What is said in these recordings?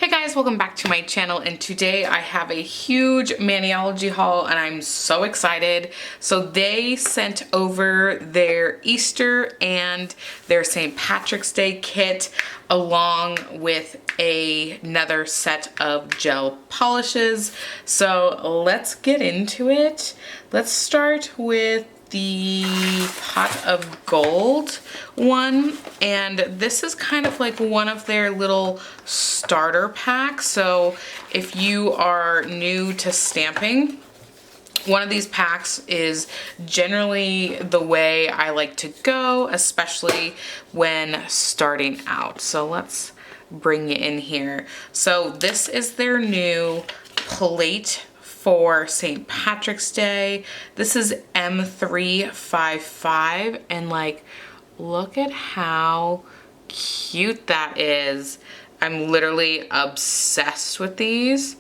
Hey guys, welcome back to my channel, and today I have a huge Maniology haul and I'm so excited. So they sent over their Easter and their St. Patrick's Day kit along with another set of gel polishes. So let's get into it. Let's start with the pot of gold one, and this is kind of like one of their little starter packs. So if you are new to stamping, one of these packs is generally the way I like to go, especially when starting out. So let's bring it in here. So this is their new plate for St. Patrick's Day. This is M355, and like, look at how cute that is. I'm literally obsessed with these.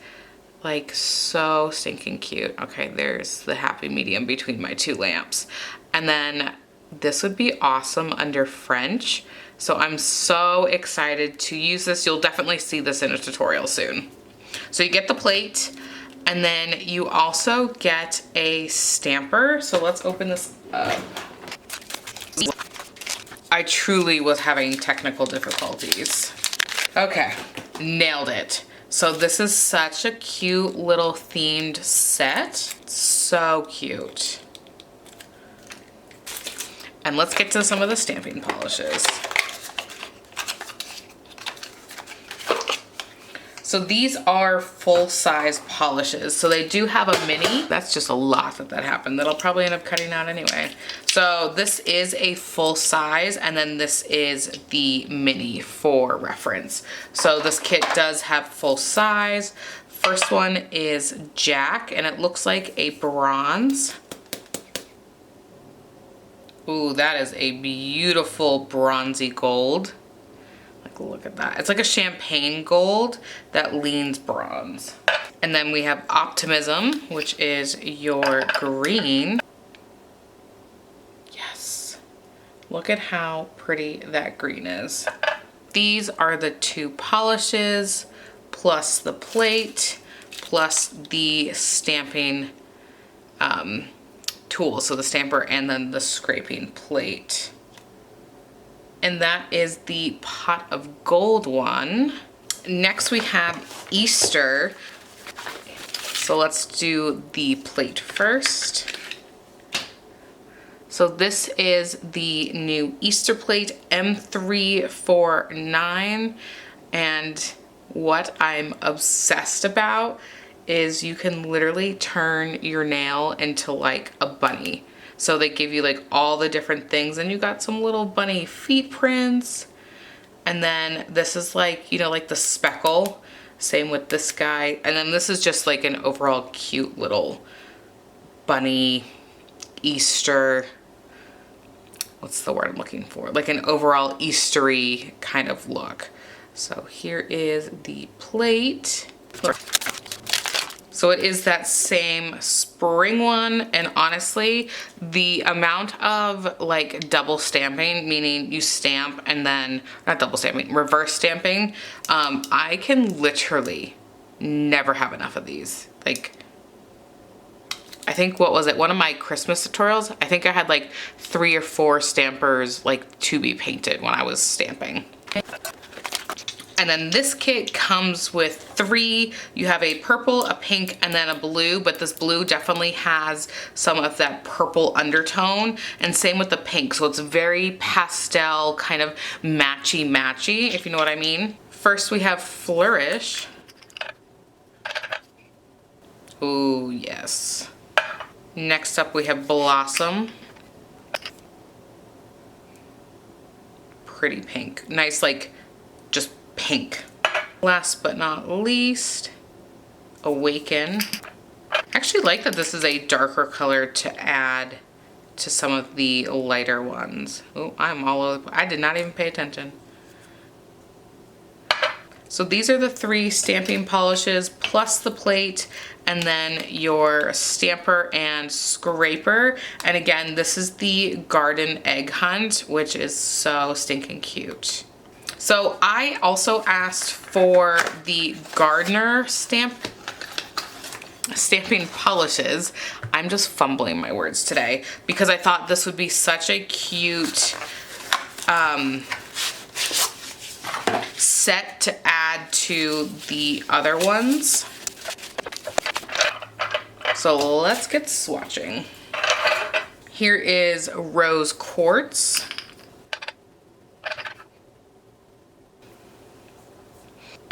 Like, so stinking cute. Okay, there's the happy medium between my two lamps. And then this would be awesome under French. So I'm so excited to use this. You'll definitely see this in a tutorial soon. So you get the plate, and then you also get a stamper. So let's open this up. I truly was having technical difficulties. Okay, nailed it. So this is such a cute little themed set. So cute. And let's get to some of the stamping polishes. So these are full-size polishes. So they do have a mini. That's just a lot that happened that I'll probably end up cutting out anyway. So this is a full size, and then this is the mini for reference. So this kit does have full size. First one is Jack, and it looks like a bronze. Ooh, that is a beautiful bronzy gold. Look at that. It's like a champagne gold that leans bronze. And then we have Optimism, which is your green. Yes. Look at how pretty that green is. These are the two polishes, plus the plate, plus the stamping tool. So the stamper and then the scraping plate. And that is the pot of gold one. Next we have Easter. So let's do the plate first. So this is the new Easter plate, M349. And what I'm obsessed about is you can literally turn your nail into like a bunny. So they give you like all the different things, and you got some little bunny feet prints. And then this is like, you know, like the speckle. Same with this guy. And then this is just like an overall cute little bunny Easter, what's the word I'm looking for? Like an overall Eastery kind of look. So here is the plate. So it is that same spring one, and honestly, the amount of like double stamping, meaning you stamp and then, not double stamping, reverse stamping, I can literally never have enough of these. Like, I think, what was it, one of my Christmas tutorials, I think I had like 3 or 4 stampers like to be painted when I was stamping. And then this kit comes with 3. You have a purple, a pink, and then a blue, but this blue definitely has some of that purple undertone, and same with the pink. So it's very pastel, kind of matchy-matchy, if you know what I mean. First we have Flourish. Ooh, yes. Next up we have Blossom. Pretty pink. Nice, like, just pink. Last but not least, Awaken. I actually like that this is a darker color to add to some of the lighter ones. Oh, I'm all over. I did not even pay attention. So these are the 3 stamping polishes plus the plate, and then your stamper and scraper. And again, this is the Garden Egg Hunt, which is so stinking cute. So I also asked for the Gardner stamping polishes. I'm just fumbling my words today because I thought this would be such a cute set to add to the other ones. So let's get swatching. Here is Rose Quartz.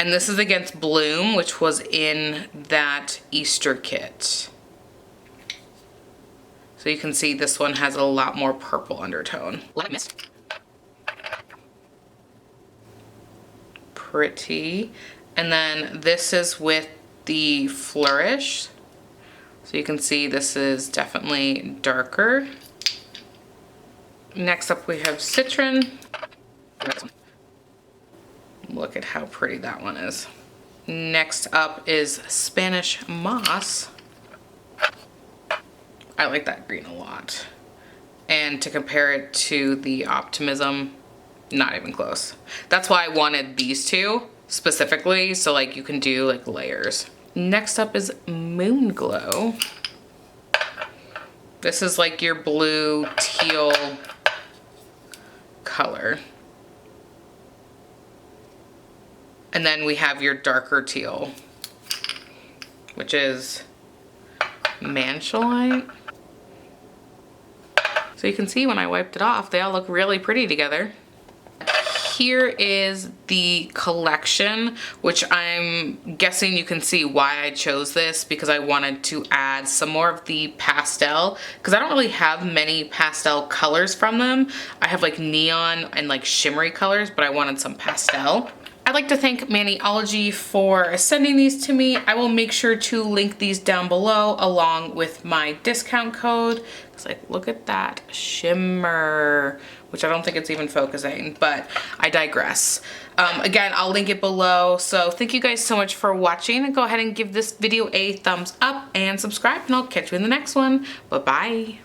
And this is against Bloom, which was in that Easter kit. So you can see this one has a lot more purple undertone. Pretty. And then this is with the Flourish. So you can see this is definitely darker. Next up we have Citron. Look at how pretty that one is. Next up is Spanish Moss. I like that green a lot. And to compare it to the Optimism, not even close. That's why I wanted these two specifically, so like you can do like layers. Next up is Moon Glow. This is like your blue teal color. And then we have your darker teal, which is Manchalite. So you can see when I wiped it off, they all look really pretty together. Here is the collection, which I'm guessing you can see why I chose this, because I wanted to add some more of the pastel, because I don't really have many pastel colors from them. I have like neon and like shimmery colors, but I wanted some pastel. I'd like to thank Maniology for sending these to me. I will make sure to link these down below along with my discount code. It's like, look at that shimmer, which I don't think it's even focusing, but I digress. Again, I'll link it below. So thank you guys so much for watching, and go ahead and give this video a thumbs up and subscribe, and I'll catch you in the next one. Bye-bye.